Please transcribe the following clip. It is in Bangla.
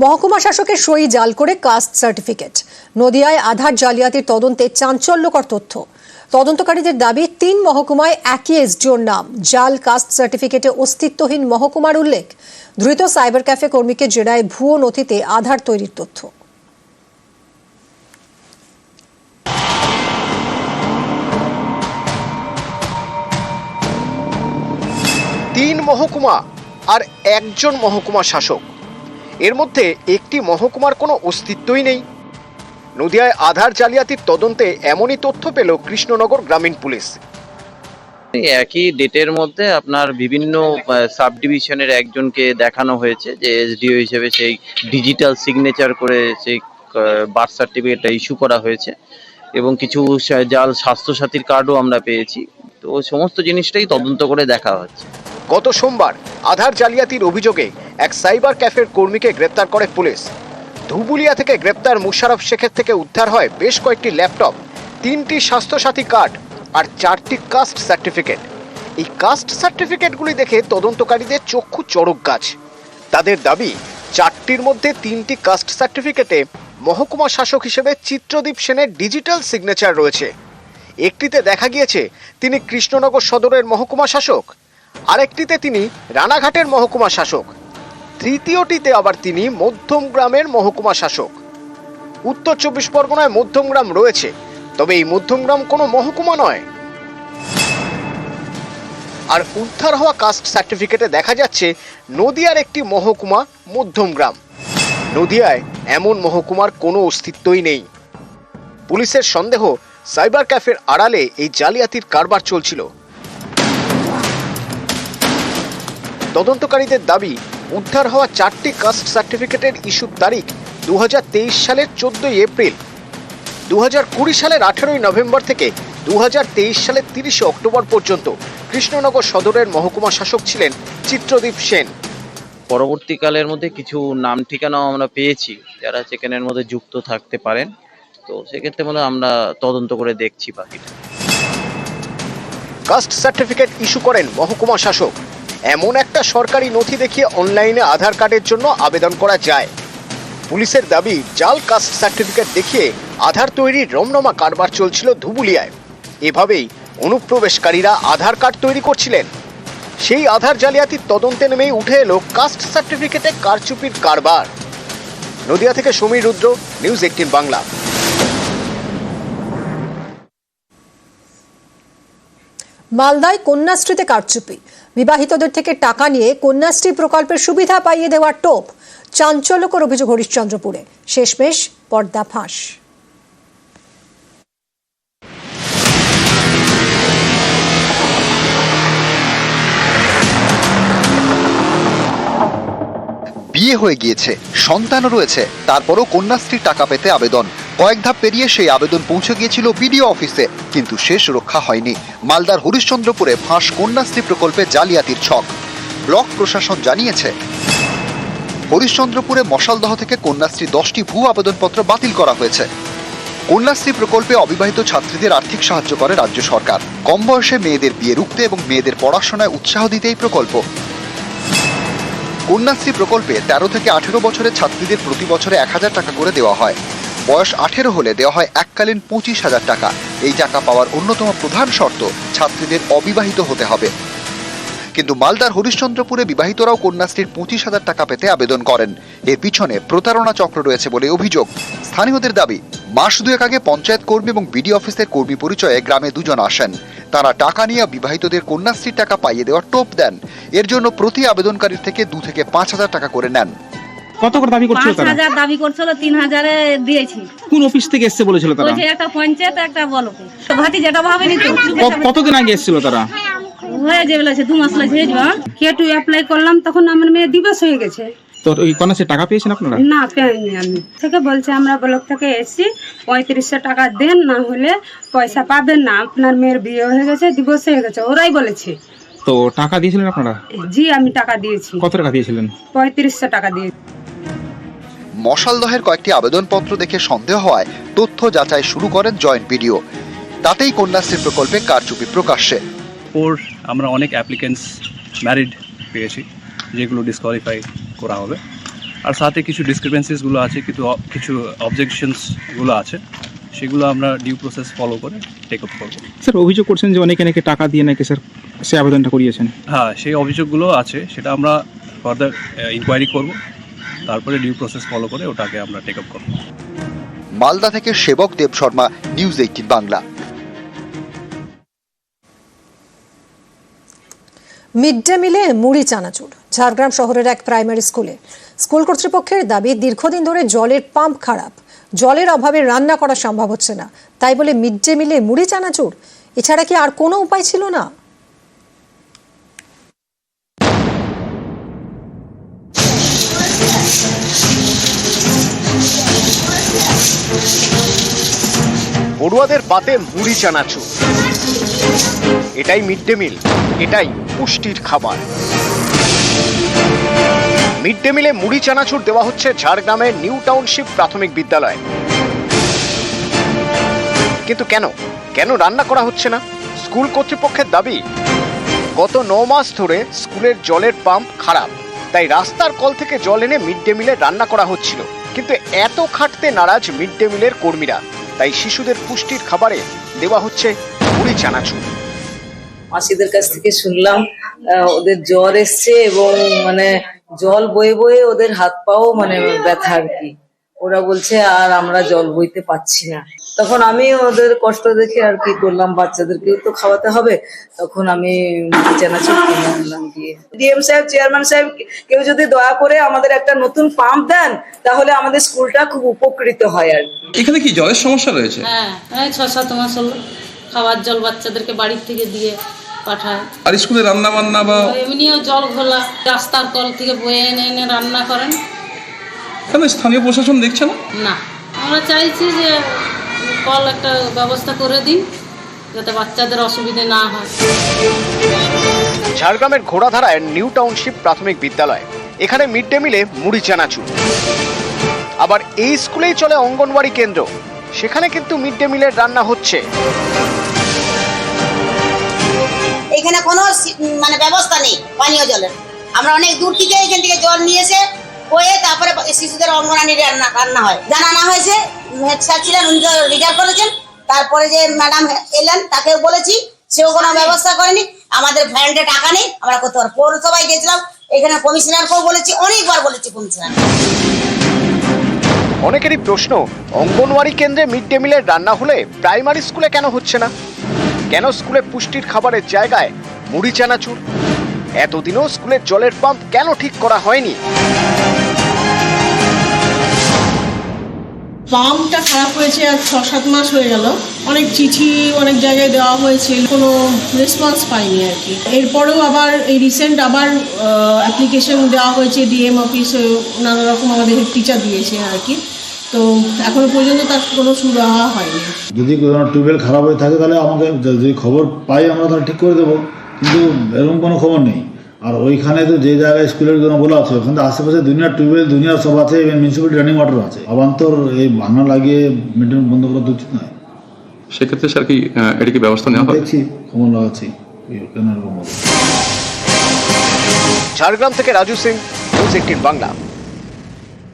মহকুমা শাসকের সই জাল করে কাস্ট সার্টিফিকেট। নদিয়ায় আধার জালিয়াতির তদন্তে চাঞ্চল্যকর তথ্য। তদন্তকারীদের দাবি ৩ মহকুমায় একই এসডিওর নাম, জাল কাস্ট সার্টিফিকেটে অস্তিত্বহীন মহকুমার উল্লেখ। ধৃত সাইবার ক্যাফে কর্মীকে জেরায় ভুয়ো নথিতে আধার তৈরির তথ্য। তিন মহকুমা আর একজন মহকুমা শাসক, এর মধ্যে একটি মহকুমার কোনো অস্তিত্বই নেই। নদিয়ায় আধার জালিয়াতির তদন্তে এমনই তথ্য পেল কৃষ্ণনগর গ্রামীণ পুলিশ। একই ডেটের মধ্যে আপনার বিভিন্ন সাব ডিভিশনের একজনকে দেখানো হয়েছে যে এসডিও হিসেবে সেই ডিজিটাল সিগনেচার করে সেই বার্থ সার্টিফিকেটটা ইস্যু করা হয়েছে এবং কিছু জাল স্বাস্থ্যসাথীর কার্ডও আমরা পেয়েছি। তো সমস্ত জিনিসটাই তদন্ত করে দেখা হচ্ছে। গত সোমবার আধার জালিয়াতির অভিযোগে এক সাইবার ক্যাফের কর্মীকে গ্রেপ্তার করে পুলিশ। ধুবুলিয়া থেকে গ্রেপ্তার মুশারফ শেখের থেকে উদ্ধার হয় বেশ কয়েকটি ল্যাপটপ, 3টি স্বাস্থ্যসাথী কার্ড আর 4টি কাস্ট সার্টিফিকেট। এই কাস্ট সার্টিফিকেটগুলি দেখে তদন্তকারীদের চক্ষু চড়ক গাছ। তাদের দাবি 4টির মধ্যে 3টি কাস্ট সার্টিফিকেটে মহকুমা শাসক হিসেবে চিত্রদীপ সেনের ডিজিটাল সিগনেচার রয়েছে। একটিতে দেখা গিয়েছে তিনি কৃষ্ণনগর সদরের মহকুমা শাসক, আরেকটিতে তিনি রানাঘাটের মহকুমা শাসক, তৃতীয়টিতে আবার তিনি মধ্যমগ্রামের মহকুমা শাসক। উত্তর 24 পরগনায় মধ্যমগ্রাম রয়েছে, তবে এই মধ্যমগ্রাম কোনো মহকুমা নয়। আর উদ্ধার হওয়া কাস্ট সার্টিফিকেটে দেখা যাচ্ছে নদিয়ার একটি মহকুমা মধ্যমগ্রাম। নদিয়ায় এমন মহকুমার কোনো অস্তিত্বই নেই। পুলিশের সন্দেহ সাইবার ক্যাফের আড়ালে এই জালিয়াতির কারবার চলছিল। তদন্তকারীদের দাবি উদ্ধার হওয়া 4টি কাস্ট সার্টিফিকেটের ইস্যুর তারিখ 2023 সালের 14 এপ্রিল, 2020 সালের 18 নভেম্বর থেকে 2023 সালের 30 অক্টোবর পর্যন্ত কৃষ্ণনগর সদরের মহকুমা শাসক ছিলেন চিত্রদীপ সেন। পরবর্তীকালের মধ্যে কিছু নাম ঠিকানাও আমরা পেয়েছি যারা সেখানের মধ্যে যুক্ত থাকতে পারেন। তো সেক্ষেত্রে মনে আমরা তদন্ত করে দেখছি বাকিটা। কাস্ট সার্টিফিকেট ইস্যু করেন মহকুমা শাসক। এমন একটা সরকারি নথি দেখিয়ে অনলাইনে আধার কার্ডের জন্য আবেদন করা যায়। পুলিশের দাবি জাল কাস্ট সার্টিফিকেট দেখিয়ে আধার তৈরির রমরমা কারবার চলছিল ধুবুলিয়ায়। এভাবেই অনুপ্রবেশকারীরা আধার কার্ড তৈরি করছিলেন। সেই আধার জালিয়াতির তদন্তে নেমেই উঠে এলো কাস্ট সার্টিফিকেটে কারচুপির কারবার। নদিয়া থেকে সমীর রুদ্র, নিউজ 18 বাংলা। মালদায় কন্যাশ্রীতে কারচুপি। বিবাহিতদের থেকে টাকা নিয়ে কন্যাশ্রী প্রকল্পের সুবিধা পাইয়ে দেওয়ার টোপ। চাঞ্চল্যকর অভিযোগ হরিশ্চন্দ্রপুরে, শেষমেশ পর্দা ফাঁস। বিয়ে হয়ে গিয়েছে, সন্তানও রয়েছে, তারপরও কন্যাশ্রীর টাকা পেতে আবেদন। কয়েক ধাপ পেরিয়ে সেই আবেদন পৌঁছে গিয়েছিল বিডিও অফিসে, কিন্তু শেষ রক্ষা হয়নি। মালদার হরিশ্চন্দ্রপুরে ফাঁস কন্যাশ্রী প্রকল্পে জালিয়াতির ছক। ব্লক প্রশাসন জানিয়েছে হরিশ্চন্দ্রপুরে মশালদহ থেকে কন্যাশ্রী 10টি ভুয়ো আবেদনপত্র বাতিল করা হয়েছে। কন্যাশ্রী প্রকল্পে অবিবাহিত ছাত্রীদের আর্থিক সাহায্য করে রাজ্য সরকার। কম বয়সে মেয়েদের বিয়ে রুখতে এবং মেয়েদের পড়াশোনায় উৎসাহ দিতে এই প্রকল্প। কন্যাশ্রী প্রকল্পে 13 থেকে 18 বছরের ছাত্রীদের প্রতি বছরে 1000 টাকা করে দেওয়া হয়। বয়স 18 হলে দেওয়া হয় এককালীন 25,000 টাকা। এই টাকা পাওয়ার অন্যতম প্রধান শর্ত ছাত্রীদের অবিবাহিত হতে হবে। কিন্তু মালদার হরিশ্চন্দ্রপুরে বিবাহিতরাও কন্যাশ্রীর 25,000 টাকা পেতে আবেদন করেন। এর পিছনে প্রতারণা চক্র রয়েছে বলে অভিযোগ। স্থানীয়দের দাবি, মাস দুয়েক আগে পঞ্চায়েত কর্মী এবং বিডিও অফিসের কর্মী পরিচয়ে গ্রামে দুজন আসেন। তারা টাকা নিয়ে বিবাহিতদের কন্যাশ্রীর টাকা পাইয়ে দেওয়ার টোপ দেন। এর জন্য প্রতি আবেদনকারীর থেকে 2 থেকে 5,000 টাকা করে নেন। কত করে দাবি করছিল তারা? 5,000 দাবি করছিল, 3,000 এ দিয়েছি। কোন অফিস থেকে এসেছে বলেছিল তারা? ওই যে একটা পঞ্চায়েত, একটা ব্লক। ভাতি যেটা ভাবেনি তো। কতদিন আগে এসেছিল তারা? হয়ে যে বলেছে 2 মাস লাগছে। কেটু অ্যাপ্লাই করলাম, তখন আমার মেয়ে দিবস হয়ে গেছে। তো ওই কন্যাশ্রী টাকা পেয়েছেন আপনারা? না, পাইনি আমি। থেকে বলছে আমরা ব্লক থেকে এসেছি, 3500 টাকা দেন, না হলে পয়সা পাবেন না। আপনার মেয়ের বিয়ে হয়ে গেছে, দিবস হয়ে গেছে, ওরাই বলেছে। তো টাকা দিয়েছিলেন আপনারা? জি, আমি টাকা দিয়েছি। কত টাকা দিয়েছিলেন? 3500 টাকা দিয়েছি। মশালদহের কয়েকটি আবেদনপত্র দেখে সন্দেহ হওয়ায় তথ্য যাচাই শুরু করেন জয়েন্ট বিডিও। তাতেই কন্যাশ্রী প্রকল্পে কারচুপি প্রকাশ্যে। আমরা অনেক অ্যাপ্লিকেন্টস ম্যারিড পেয়েছি, যেগুলো ডিসকোয়ালিফাই করা হবে। আর সাথে কিছু ডিসক্রিপেন্সিসগুলো আছে, কিছু অবজেকশনসগুলো আছে, সেগুলো আমরা ডিউ প্রসেস ফলো করে টেক আপ করবো। স্যার অভিযোগ করছেন যে অনেকে নাকি টাকা দিয়ে নাকি স্যার সে আবেদনটা করিয়েছেন। হ্যাঁ, সেই অভিযোগগুলো আছে, সেটা আমরা ফার্দার ইনকোয়ারি করব, তারপরে ডিউ প্রসেস ফলো করে ওটাকে আমরা টেক আপ করবো। মালদা থেকে Sebak Deb Sharma, news 18 Bangla. Mid day মিলে মুড়ি চানাচুর। ঝাড়গ্রাম শহরের এক প্রাইমারি স্কুল কর্তৃপক্ষের দাবি দীর্ঘদিন ধরে জলের পাম্প খারাপ, জলের অভাবে রান্না করা সম্ভব হচ্ছে না, তাই বলে মিড ডে মিলে মুড়ি চানাচুর, এছাড়া কি আর কোনো উপায় ছিল না? পড়ুয়াদের পাতে মুড়ি চানাচুর, এটাই মিড ডে মিল, এটাই পুষ্টির খাবার। মিড ডে মিলে মুড়ি চানাচুর দেওয়া হচ্ছে ঝাড়গ্রামের নিউ টাউনশিপ প্রাথমিক বিদ্যালয়ে। কিন্তু কেন রান্না করা হচ্ছে না? স্কুল কর্তৃপক্ষের দাবি গত 9 মাস ধরে স্কুলের জলের পাম্প খারাপ, তাই রাস্তার কল থেকে জল এনে মিড ডে মিলে রান্না করা হচ্ছিল। কিন্তু এত খাটতে নারাজ মিড ডে মিলের কর্মীরা, তাই শিশুদের পুষ্টির খাবারে দেওয়া হচ্ছে মুড়ি চানাচুর। মাসিদের কাছ থেকে শুনলাম ওদের জ্বর এসছে এবং মানে জল বয়ে বয়ে ওদের হাত পাও মানে ব্যথা আর কি। ওরা বলছে আর আমরা জল বইতে পাচ্ছি না। তখন আমি ওদের কষ্ট দেখে আর কি করলাম, বাচ্চাদেরকে তো খাওয়াতে হবে, তখন আমি চানাচুর কিনে আনলাম দিয়ে। ডিএম সাহেব, চেয়ারম্যান সাহেব, কেউ যদি দয়া করে আমাদের একটা নতুন পাম্প দেন তাহলে আমাদের স্কুলটা খুব উপকৃত হয় আর কি। এখানে কি জলের সমস্যা রয়েছে? হ্যাঁ, 6-7 মাস হলো খাবার জল বাচ্চাদেরকে বাড়ির থেকে দিয়ে পাঠায়। আর স্কুলে রান্না বান্না বা এমনিও জল ঘোলা, রাস্তার কল থেকে বয়ে এনে রান্না করেন। কেন স্থানীয় প্রশাসন দেখছে না? না, আমরা চাইছি যে কল একটা ব্যবস্থা করে দিন যাতে বাচ্চাদের অসুবিধে না হয়। ঝাড়গ্রামের ঘোড়াধারায় নিউ টাউনশিপ প্রাথমিক বিদ্যালয়, এখানে মিড ডে মিলে মুড়ি চানাচুর। আবার এই স্কুলেই চলে অঙ্গনওয়াড়ি কেন্দ্র, সেখানে কিন্তু মিড ডে মিলের রান্না হচ্ছে। এখানে কোনো মানে ব্যবস্থা নেই পানীয় জলের। আমরা অনেক দূর থেকে এখান থেকে জল নিয়ে এসে বয়ে তারপরে শিশুদের অঙ্গনারী রান্না হয়। জানানো হয়েছে, হেড স্যার ছিলেন, উনি তো রিটায়ার করেছেন। তারপরে যে ম্যাডাম এলেন তাকেও বলেছি, সেও কোনো ব্যবস্থা করেনি। আমাদের ভ্যান্ডে টাকা নেই, আমরা কোথাও পৌরসভায় গেছিলাম, এখানে কমিশনারকেও বলেছি, অনেকবার বলেছি কমিশনার। অনেকেরই প্রশ্ন, অঙ্গনওয়াড়ি কেন্দ্রে মিড ডে মিলের রান্না হলে প্রাইমারি স্কুলে কেন হচ্ছে না? কেন স্কুলে পুষ্টির খাবারের জায়গায় মুড়ি চানাচুর? এতদিনও স্কুলের জলের পাম্প কেন ঠিক করা হয়নি? পাম্পটা খারাপ হয়েছে আর 6-7 মাস হয়ে গেল। অনেক চিঠি অনেক জায়গায় দেওয়া হয়েছে, কোনো রেসপন্স পাইনি আর কি। এরপরেও আবার এই রিসেন্ট আবার অ্যাপ্লিকেশন দেওয়া হয়েছে ডিএম অফিসে, নানা রকম আমাদের হেড টিচার দিয়েছে আর কি। তো এখনো পর্যন্ত তার কোনো সুরাহা হয়নি। যদি কোনো টিউবওয়েল খারাপ হয়ে থাকে তাহলে আমাকে যদি খবর পাই আমরা তাহলে ঠিক করে দেবো, কিন্তু এরকম কোনো খবর নেই। আর ওইখানে তো যে জায়গায় স্কুলের জন্য বলা আছে, ওখানে আশেপাশে দুনিয়ার টিউবওয়েল দুনিয়ার সব আছে, এবং মিউনিসিপ্যালিটি রানিং ওয়াটার আছে। অবান্তর এই ভাঙা লাগিয়ে মেনটেন বন্ধ করা তো উচিত নয়। সেক্ষেত্রে স্যার কি এটা কি ব্যবস্থা নেওয়া হবে? দেখছি, খবর লাগাচ্ছি কেন এরকম। ঝাড়গ্রাম থেকে রাজু সিং, নিউজ 18 বাংলা।